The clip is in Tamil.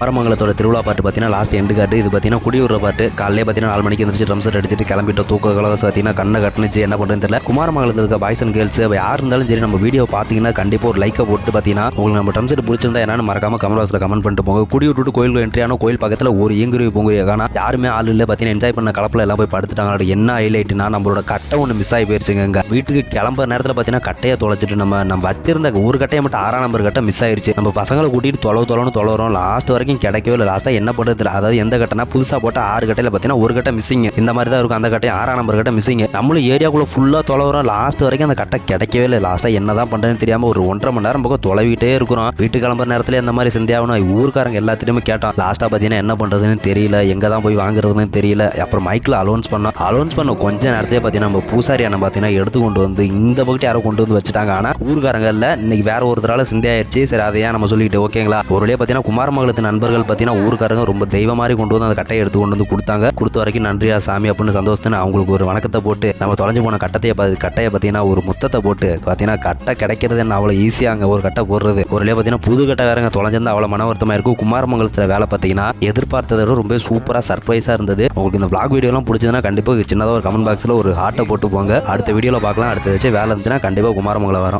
குமாரமங்கலத்தோட திருவிழா பாட்டு பார்த்தீங்கன்னா லாஸ்ட் எண்டு காட்டு இது பார்த்தீங்கன்னா குடியூர் பாட்டு காலையிலே பார்த்தீங்கன்னா 4 மணிக்கு எந்திரிச்சு ட்ரம் செட் அடிச்சுட்டு கிளம்பிட்டு தூக்க கலகசம் பார்த்தீங்கன்னா கண்ணை கட்டுனுச்சு என்ன பண்ணுறதுன்னு தெரியல. குமாரமங்கலத்தில் இருக்க பாய்ஸ் அண்ட் கேர்ள்ஸ் யார் இருந்தாலும் சரி நம்ம வீடியோ பார்த்தீங்கன்னா கண்டிப்பாக ஒரு லைக்கை போட்டு பார்த்தீங்கன்னா உங்களுக்கு நம்ம ட்ரம் செட் பிடிச்சிருந்தா என்னன்னு மறக்காம கமெண்ட் பாக்ஸில் கமெண்ட் பண்ணிட்டு போங்க. குடியூர் விட்டு கோயில் என்ட்ரியான கோயில் பக்கத்தில் ஒரு இயங்குருவி பொங்குரிய காணா யாருமே ஆள் இல்லை பார்த்தீங்கன்னா என்ஜாய் பண்ண கலப்பில் எல்லாம் போய் படுத்துட்டாங்க. என்ன ஹைலைட்னா நம்மளோட கட்டை ஒன்று மிஸ் ஆகி போயிருச்சுங்க. வீட்டுக்கு கிளம்புற நேரத்தில் பார்த்தீங்கன்னா கட்டையை தொலைச்சிட்டு நம்ம வச்சிருந்த ஒரு கட்டையை மட்டும் 6ஆம் நம்பர் கட்டை மிஸ் ஆயிருச்சு. நம்ம பசங்களை கூட்டிட்டு தொலைவரோம் லாஸ்ட் வரைக்கும் கிடைக்கவே இல்லை. என்ன பண்றது அதாவது எந்த கட்டனா புதுசா போட்ட 6 கட்டையில பார்த்தீங்கன்னா ஒரு கட்டை மிஸ்ஸிங் இந்த மாதிரி தான் இருக்கும். அந்த கட்டை 6ஆம் நம்பர் கட்டை மிஸ்ஸிங். நம்மளும் ஏரியாக்குள்ள ஃபுல்லா தொலைவரோம் லாஸ்ட் வரைக்கும் அந்த கட்டை கிடைக்கவே இல்லை. லாஸ்டா என்னதான் பண்றதுன்னு தெரியாம ஒரு 1.5 மணி நேரம் பக்கம் தொலைவிட்டே இருக்கிறோம். வீட்டு கிளம்புற நேரத்துல இந்த மாதிரி செஞ்சாகணும். ஊருக்காரங்க எல்லாத்திலுமே கேட்டோம். லாஸ்டா பார்த்தீங்கன்னா என்ன பண்றதுன்னு தெரியல, எங்க தான் போய் வாங்குறதுன்னு தெரியல. அப்புறம் மைக்ல அலௌன்ஸ் பண்ண கொஞ்ச நேரத்தையே பார்த்தீங்கன்னா நம்ம பூசாரியான பார்த்தீங்கன்னா எடுத்து கொண்டு வந்து இந்த பக்கத்து யாரோ கொண்டு வந்து வச்சுட்டாங்க. ஆனா ஊருக்காரங்க இல்ல, இன்னைக்கு வேற ஒருத்தரால சிந்தையாயிருச்சு. சரி அதையா நம்ம சொல்லிட்டு ஓகேங்களா. ஒரு வழியா பார்த்தீங்கன்னா குமாரமங்கலத்து நண்பர்கள் பார்த்தீங்கன்னா ஊருக்காரங்க ரொம்ப தெய்வ மாதிரி கொண்டு வந்து அந்த கட்டையை எடுத்து கொண்டு வந்து கொடுத்தாங்க. கொடுத்த வரைக்கும் நன்றியா சாமி அப்படின்னு சந்தோஷத்துன்னு அவங்களுக்கு ஒரு வணக்கத்தை போட்டு நம்ம தொலைஞ்சு போன கட்டையை பார்த்தீங்கன்னா ஒரு முத்தத்தை போட்டு பார்த்தீங்கன்னா கட்டை கிடைக்கிறது என்ன அவ்வளோ ஈஸியாங்க ஒரு கட்டை போடுறது. ஒரு வழியா பார்த்தீங்கன்னா புது கட்டை வேறங்க தொலைஞ்சிருந்தா அவ்வளோ மன வருத்தமாக இருக்கும். குமாரமங்கலத்தில் வேலை பார்த்தீங்கன்னா எதிர்பார்த்ததை ரொம்ப சூப்பராக சர்ப்ரைஸாக இருந்தது. உங்களுக்கு இந்த vlog வீடியோலாம் பிடிச்சதுன்னா கண்டிப்பாக சின்னதாக ஒரு கமெண்ட் பாக்ஸில் ஒரு ஹார்ட்டை போட்டு போங்க. அடுத்த வீடியோவில் பார்க்கலாம். அடுத்த வச்சு வேலை இருந்துச்சுன்னா கண்டிப்பாக குமாரமங்கலம் வரும்.